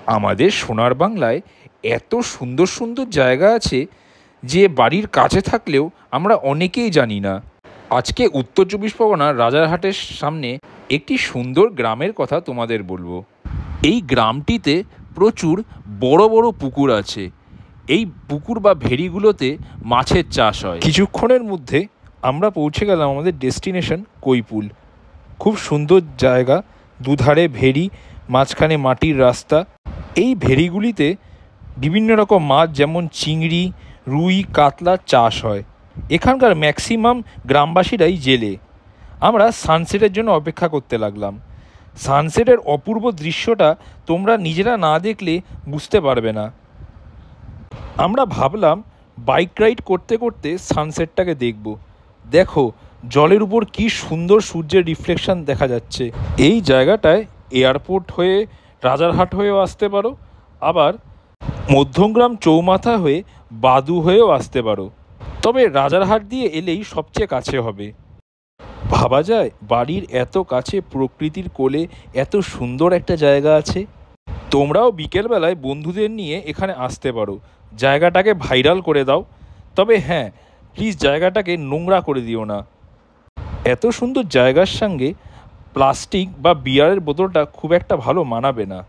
আমাদের সোনার বাংলায় এত সুন্দর সুন্দর জায়গা আছে যে বাড়ির কাছে থাকলেও আমরা অনেকেই জানি না। আজকে উত্তর চব্বিশ পরগনার রাজারহাটের সামনে একটি সুন্দর গ্রামের কথা তোমাদের বলবো। এই গ্রামটিতে প্রচুর বড় বড় পুকুর আছে। এই পুকুর বা ভেড়িগুলোতে মাছের চাষ হয়। কিছুক্ষণের মধ্যে আমরা পৌঁছে গেলাম আমাদের ডেস্টিনেশন কৈপুল। খুব সুন্দর জায়গা, দুধারে ভেড়ি, মাঝখানে মাটির রাস্তা। এই ভেড়িগুলিতে বিভিন্ন রকম মাছ যেমন চিংড়ি, রুই, কাতলা চাষ হয়। এখানকার ম্যাক্সিমাম গ্রামবাসীরাই জেলে। আমরা সানসেটের জন্য অপেক্ষা করতে লাগলাম। সানসেটের অপূর্ব দৃশ্যটা তোমরা নিজেরা না দেখলে বুঝতে পারবে না। আমরা ভাবলাম বাইক রাইড করতে করতে সানসেটটাকে দেখব। দেখো জলের উপর কি সুন্দর সূর্যের রিফ্লেকশন দেখা যাচ্ছে। এই জায়গাটায় এয়ারপোর্ট হয়ে রাজারহাট হয়েও আসতে পারো, আবার মধ্যমগ্রাম চৌমাথা হয়ে বাদু হয়েও আসতে পারো। তবে রাজারহাট দিয়ে এলেই সবচেয়ে কাছে হবে। ভাবা যায় বাড়ির এত কাছে প্রকৃতির কোলে এত সুন্দর একটা জায়গা আছে। তোমরাও বিকেলবেলায় বন্ধুদের নিয়ে এখানে আসতে পারো, জায়গাটাকে ভাইরাল করে দাও। তবে হ্যাঁ, প্লিজ জায়গাটাকে নোংরা করে দিও না। এত সুন্দর জায়গার সঙ্গে প্লাস্টিক বা বিয়ারের বোতলটা খুব একটা ভালো মানাবে না।